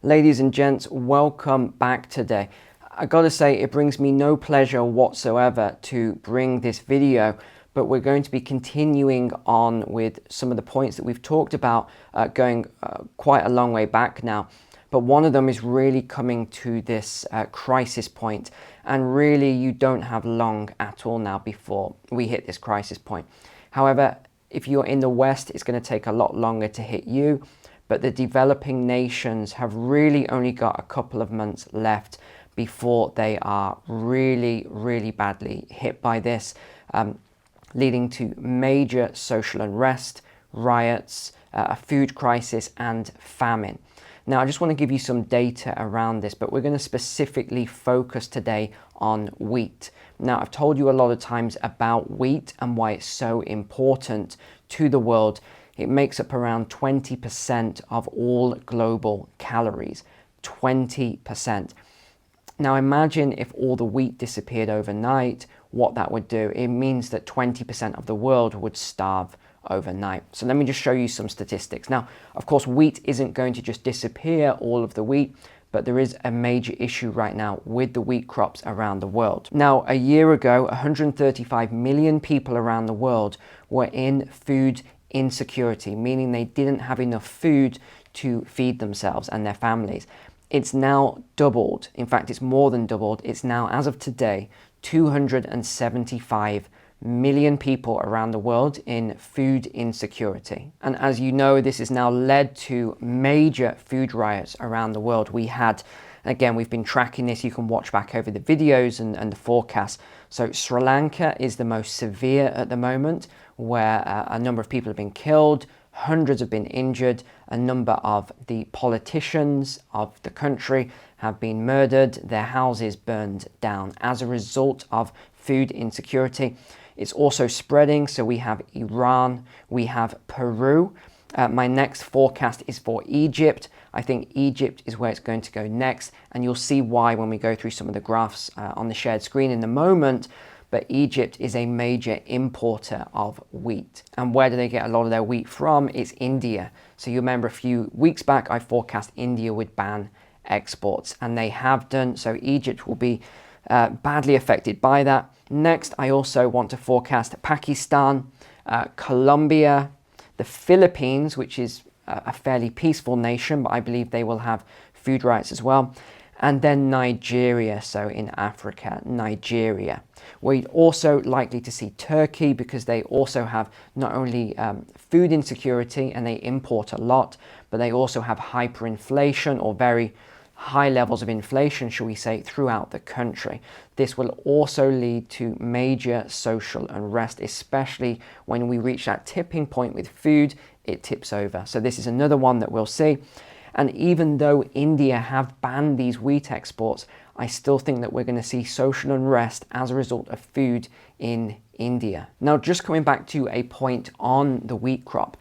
Ladies and gents, welcome back today. I gotta say, it brings me no pleasure whatsoever to bring this video, but we're going to be continuing on with some of the points that we've talked about going quite a long way back now. But one of them is really coming to this crisis point, and really you don't have long at all now before we hit this crisis point. However, if you're in the West, it's going to take a lot longer to hit you, but the developing nations have really only got a couple of months left before they are really badly hit by this, leading to major social unrest, riots, a food crisis and famine. Now, I just want to give you some data around this, but we're going to specifically focus today on wheat. Now, I've told you a lot of times about wheat and why it's so important to the world. It makes up around 20% of all global calories, 20%. Now, imagine if all the wheat disappeared overnight, what that would do. It means that 20% of the world would starve overnight. So let me just show you some statistics. Now, of course, wheat isn't going to just disappear, all of the wheat, but there is a major issue right now with the wheat crops around the world. Now, a year ago, 135 million people around the world were in food insecurity, meaning they didn't have enough food to feed themselves and their families. It's now doubled. In fact, it's more than doubled. It's now, as of today, 275 million people around the world in food insecurity. And as you know, this has now led to major food riots around the world. We had, again, we've been tracking this. You can watch back over the videos and the forecast. So Sri Lanka is the most severe at the moment, where a number of people have been killed, hundreds have been injured, a number of the politicians of the country have been murdered, their houses burned down as a result of food insecurity. It's also spreading, so we have Iran, we have Peru. My next forecast is for Egypt. I think Egypt is where it's going to go next, and you'll see why when we go through some of the graphs on the shared screen in a moment. But Egypt is a major importer of wheat. And where do they get a lot of their wheat from? It's India. So you remember a few weeks back, I forecast India would ban exports, and they have done. So Egypt will be badly affected by that. Next, I also want to forecast Pakistan, Colombia, the Philippines, which is a fairly peaceful nation, but I believe they will have food riots as well. And then Nigeria, so in Africa, Nigeria. We're also likely to see Turkey, because they also have not only food insecurity and they import a lot, but they also have hyperinflation, or very high levels of inflation, shall we say, throughout the country. This will also lead to major social unrest, especially when we reach that tipping point with food, it tips over. So this is another one that we'll see. And even though India have banned these wheat exports, I still think that we're going to see social unrest as a result of food in India. Now, just coming back to a point on the wheat crop,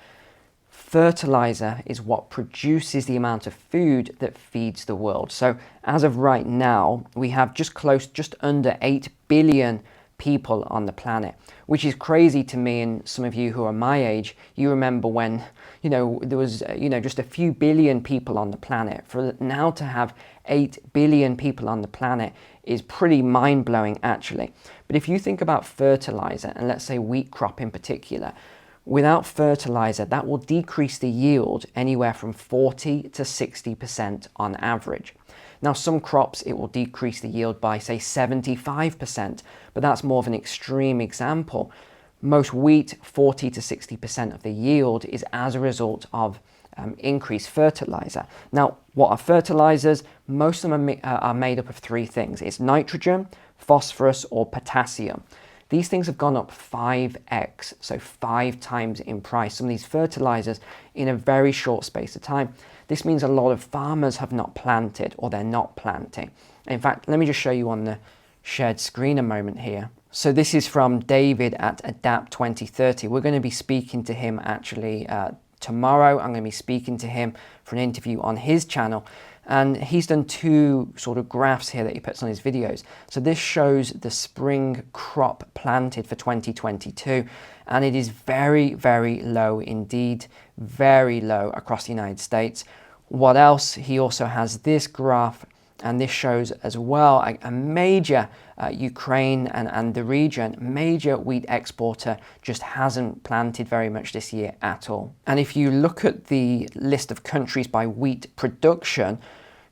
fertilizer is what produces the amount of food that feeds the world. So as of right now, we have just under 8 billion people on the planet, which is crazy to me. And some of you who are my age, you remember when, there was, just a few billion people on the planet. For now to have 8 billion people on the planet is pretty mind-blowing, actually. But if you think about fertilizer, and let's say wheat crop in particular, without fertilizer, that will decrease the yield anywhere from 40 to 60% on average. Now, some crops, it will decrease the yield by, say, 75%, but that's more of an extreme example. Most wheat, 40 to 60% of the yield is as a result of increased fertilizer. Now, what are fertilizers? Most of them are made up of three things. It's nitrogen, phosphorus, or potassium. These things have gone up 5x, so 5 times in price, some of these fertilizers, in a very short space of time. This means a lot of farmers have not planted, or they're not planting. In fact, let me just show you on the shared screen a moment here. So this is from David at Adapt 2030. We're going to be speaking to him actually tomorrow. I'm going to be speaking to him for an interview on his channel. And he's done two sort of graphs here that he puts on his videos. So this shows the spring crop planted for 2022, and it is very, very low indeed, very low across the United States. What else? He also has this graph, and this shows as well a major Ukraine and the region, major wheat exporter, just hasn't planted very much this year at all. And if you look at the list of countries by wheat production,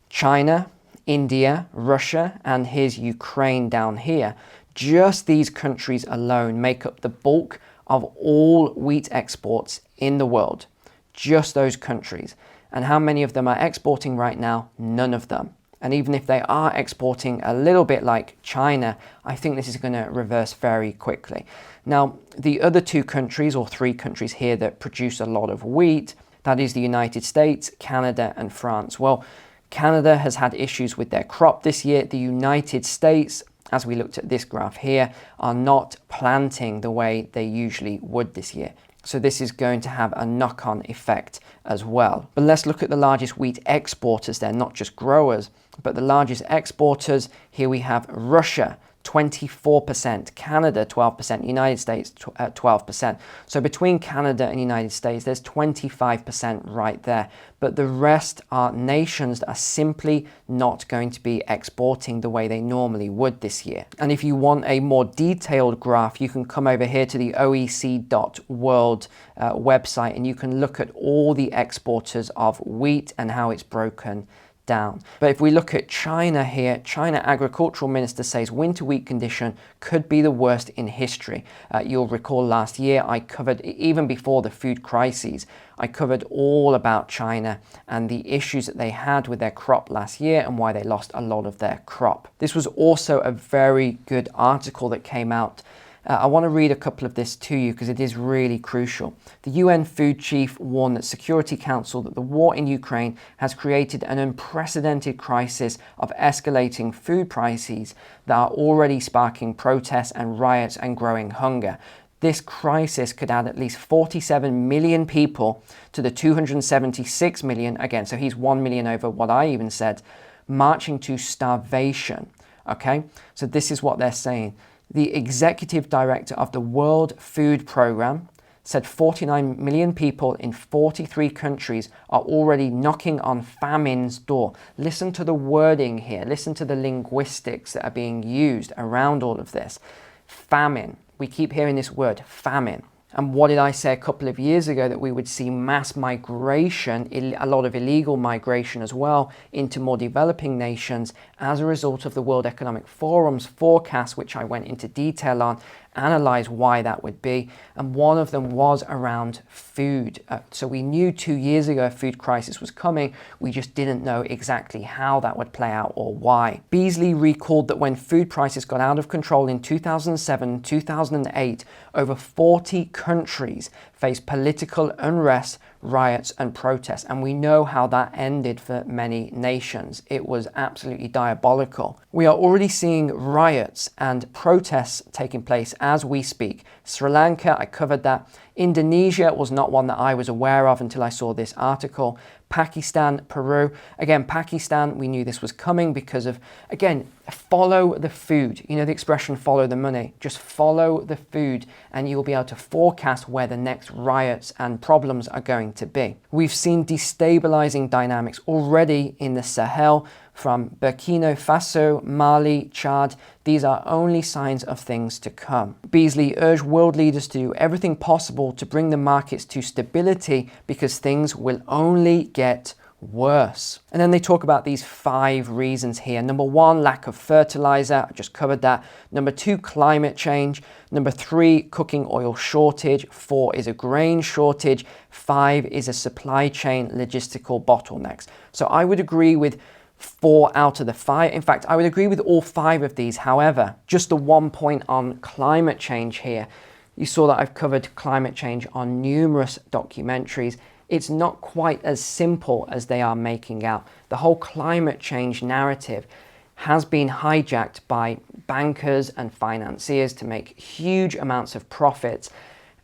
China, India, Russia, and here's Ukraine down here, just these countries alone make up the bulk of all wheat exports in the world. Just those countries. And how many of them are exporting right now? None of them. And even if they are exporting a little bit like China, I think this is going to reverse very quickly. Now, the other two countries or three countries here that produce a lot of wheat, that is the United States, Canada, and France. Well, Canada has had issues with their crop this year. The United States, as we looked at this graph here, are not planting the way they usually would this year. So this is going to have a knock-on effect as well. But let's look at the largest wheat exporters then, not just growers, but the largest exporters. Here we have Russia, 24%, Canada 12%, United States 12%. So between Canada and United States, there's 25% right there. But the rest are nations that are simply not going to be exporting the way they normally would this year. And if you want a more detailed graph, you can come over here to the oec.world website, and you can look at all the exporters of wheat and how it's broken down. But if we look at China here, China agricultural minister says winter wheat condition could be the worst in history. You'll recall last year I covered, even before the food crises, I covered all about China and the issues that they had with their crop last year and why they lost a lot of their crop. This was also a very good article that came out. I want to read a couple of this to you because it is really crucial. The UN food chief warned that Security Council that the war in Ukraine has created an unprecedented crisis of escalating food prices that are already sparking protests and riots and growing hunger. This crisis could add at least 47 million people to the 276 million, again, so he's 1 million over what I even said, marching to starvation. Okay, so this is what they're saying. The executive director of the World Food Programme said 49 million people in 43 countries are already knocking on famine's door. Listen to the wording here. Listen to the linguistics that are being used around all of this. Famine. We keep hearing this word, famine. And what did I say a couple of years ago? That we would see mass migration, a lot of illegal migration as well, into more developing nations as a result of the World Economic Forum's forecast, which I went into detail on, analyze why that would be. And one of them was around food. So we knew 2 years ago a food crisis was coming. We just didn't know exactly how that would play out or why. Beasley recalled that when food prices got out of control in 2007, 2008, over 40 countries faced political unrest, riots and protests. And we know how that ended for many nations. It was absolutely diabolical. We are already seeing riots and protests taking place as we speak. Sri Lanka, I covered that. Indonesia was not one that I was aware of until I saw this article. Pakistan, Peru. Again, Pakistan, we knew this was coming because of, again, follow the food. You know the expression, follow the money. Just follow the food and you'll be able to forecast where the next riots and problems are going to be. We've seen destabilizing dynamics already in the Sahel, from Burkina Faso, Mali, Chad. These are only signs of things to come. Beasley urged world leaders to do everything possible to bring the markets to stability because things will only get worse. And then they talk about these 5 reasons here. Number 1, lack of fertilizer. I just covered that. Number 2, climate change. Number 3, cooking oil shortage. 4 is a grain shortage. 5 is a supply chain logistical bottlenecks. So I would agree with 4 out of the 5. In fact, I would agree with all 5 of these. However, just the 1 point on climate change here. You saw that I've covered climate change on numerous documentaries. It's not quite as simple as they are making out. The whole climate change narrative has been hijacked by bankers and financiers to make huge amounts of profits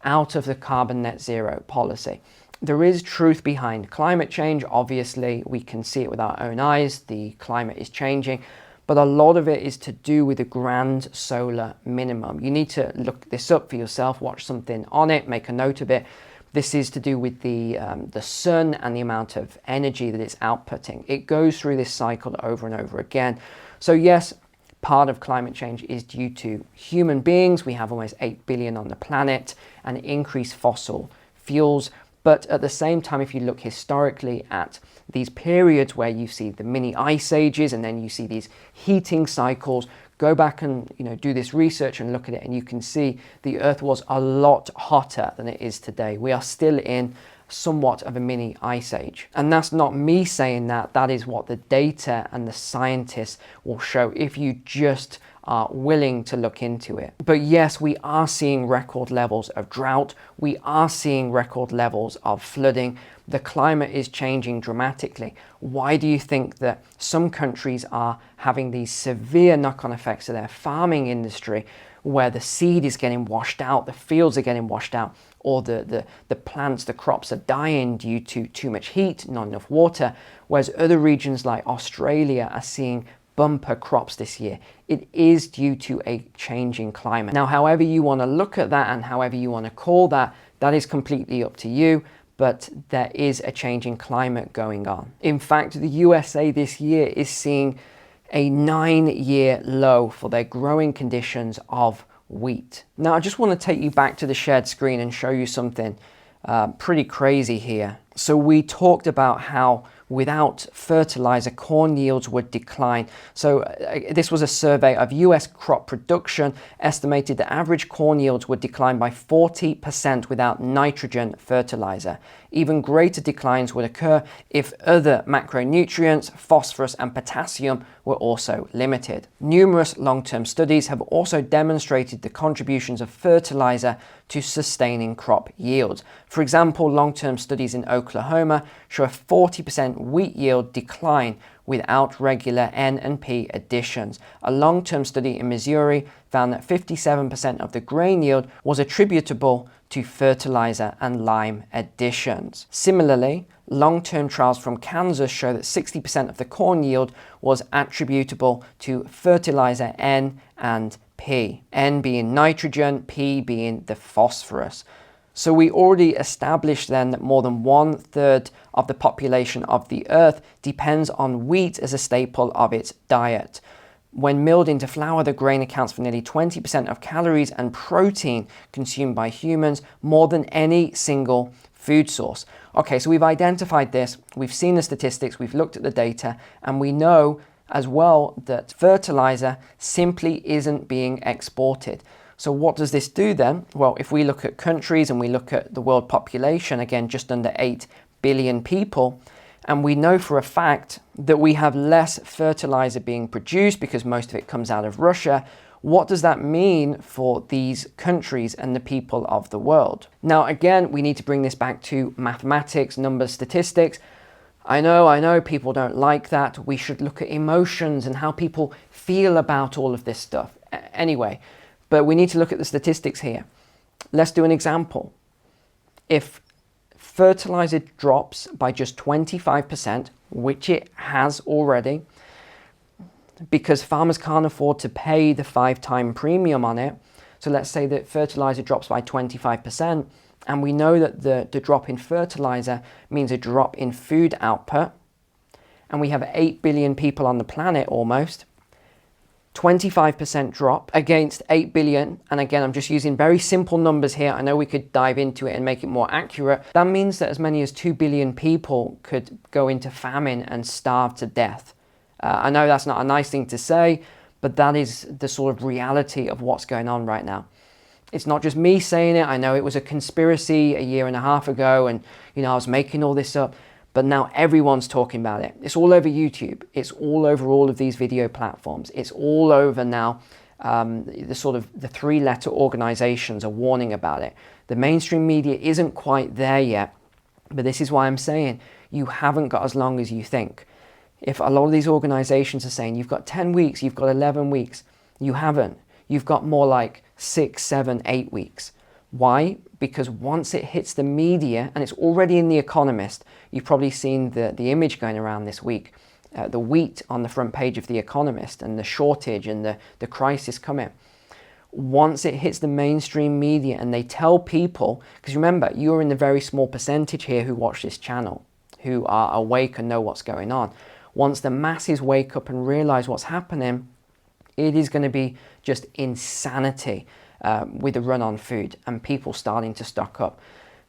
out of the carbon net zero policy. There is truth behind climate change. Obviously, we can see it with our own eyes. The climate is changing, but a lot of it is to do with the grand solar minimum. You need to look this up for yourself, watch something on it, make a note of it. This is to do with the sun and the amount of energy that it's outputting. It goes through this cycle over and over again. So yes, part of climate change is due to human beings. We have almost 8 billion on the planet and increased fossil fuels. But at the same time, if you look historically at these periods where you see the mini ice ages and then you see these heating cycles, go back and do this research and look at it, and you can see the Earth was a lot hotter than it is today. We are still in somewhat of a mini ice age. And that's not me saying that. That is what the data and the scientists will show if you just are willing to look into it. But yes, we are seeing record levels of drought. We are seeing record levels of flooding. The climate is changing dramatically. Why do you think that some countries are having these severe knock-on effects to their farming industry, where the seed is getting washed out, the fields are getting washed out, or the plants, the crops are dying due to too much heat, not enough water, whereas other regions like Australia are seeing bumper crops this year? It is due to a changing climate. Now, however you want to look at that and however you want to call that, that is completely up to you, but there is a changing climate going on. In fact, the USA this year is seeing a 9-year low for their growing conditions of wheat. Now, I just want to take you back to the shared screen and show you something pretty crazy here. So we talked about how without fertilizer, corn yields would decline. So this was a survey of US crop production, estimated the average corn yields would decline by 40% without nitrogen fertilizer. Even greater declines would occur if other macronutrients, phosphorus and potassium, were also limited. Numerous long-term studies have also demonstrated the contributions of fertilizer to sustaining crop yields. For example, long-term studies in Oklahoma show a 40% wheat yield decline without regular N and P additions. A long-term study in Missouri found that 57% of the grain yield was attributable to fertilizer and lime additions. Similarly, long-term trials from Kansas show that 60% of the corn yield was attributable to fertilizer N and P. N being nitrogen, P being the phosphorus. So we already established then that more than 1/3 of the population of the earth depends on wheat as a staple of its diet. When milled into flour, the grain accounts for nearly 20% of calories and protein consumed by humans, more than any single food source. Okay, so we've identified this, we've seen the statistics, we've looked at the data, and we know as well that fertilizer simply isn't being exported. So what does this do then? Well, if we look at countries and we look at the world population, again, just under 8 billion people, and we know for a fact that we have less fertilizer being produced because most of it comes out of Russia. What does that mean for these countries and the people of the world? Now, again, we need to bring this back to mathematics, numbers, statistics. I know people don't like that. We should look at emotions and how people feel about all of this stuff. Anyway, but we need to look at the statistics here. Let's do an example. If fertilizer drops by just 25%, which it has already, because farmers can't afford to pay the 5-time premium on it. So let's say that fertilizer drops by 25%, and we know that the drop in fertilizer means a drop in food output, and we have 8 billion people on the planet almost. 25% drop against 8 billion, and again, I'm just using very simple numbers here. I know we could dive into it and make it more accurate. That means that as many as 2 billion people could go into famine and starve to death. I know that's not a nice thing to say, but that is the sort of reality of what's going on right now. It's not just me saying it. I know it was a conspiracy a year and a half ago, and I was making all this up. But now everyone's talking about it. It's all over YouTube. It's all over all of these video platforms. It's all over now. The 3-letter organizations are warning about it. The mainstream media isn't quite there yet, but this is why I'm saying you haven't got as long as you think. If a lot of these organizations are saying you've got 10 weeks, you've got 11 weeks, you haven't. You've got more like 6, 7, 8 weeks. Why? Because once it hits the media, and it's already in The Economist, you've probably seen the image going around this week, the wheat on the front page of The Economist and the shortage and the crisis coming. once it hits the mainstream media and they tell people, because remember, you're in the very small percentage here who watch this channel, who are awake and know what's going on. Once the masses wake up and realize what's happening, it is going to be just insanity with the run on food and people starting to stock up.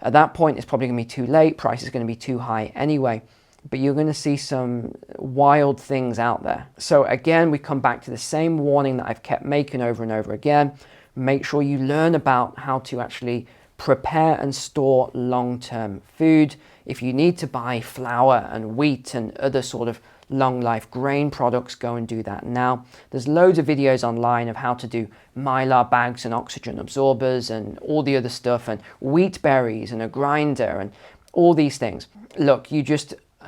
At that point, it's probably going to be too late. Price is going to be too high anyway. But you're going to see some wild things out there. So again, we come back to the same warning that I've kept making over and over again. Make sure you learn about how to actually prepare and store long-term food. If you need to buy flour and wheat and other sort of long life grain products, go and do that now. There's loads of videos online of how to do mylar bags and oxygen absorbers and all the other stuff, and wheat berries and a grinder and all these things. Look,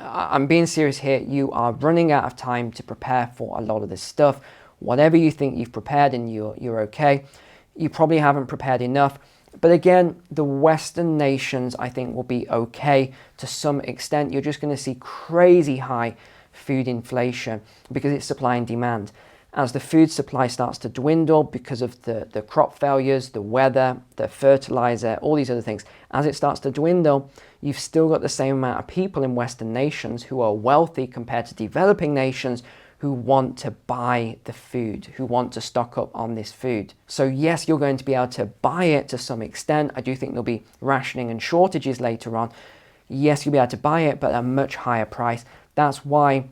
I'm being serious here. You are running out of time to prepare for a lot of this stuff. Whatever you think you've prepared and you're okay, you probably haven't prepared enough. But again, the Western nations, I think, will be okay to some extent. You're just going to see crazy high food inflation because it's supply and demand. As the food supply starts to dwindle because of the crop failures, the weather, the fertilizer, all these other things, as it starts to dwindle, you've still got the same amount of people in Western nations who are wealthy compared to developing nations who want to buy the food, who want to stock up on this food. So yes, you're going to be able to buy it to some extent. I do think there'll be rationing and shortages later on. Yes, you'll be able to buy it, but at a much higher price. That's why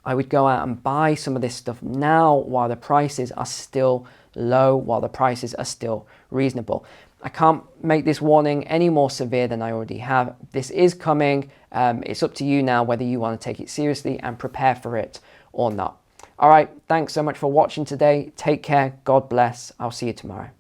I would go out and buy some of this stuff now while the prices are still low, while the prices are still reasonable. I can't make this warning any more severe than I already have. This is coming. It's up to you now whether you want to take it seriously and prepare for it or not. All right, thanks so much for watching today. Take care. God bless. I'll see you tomorrow.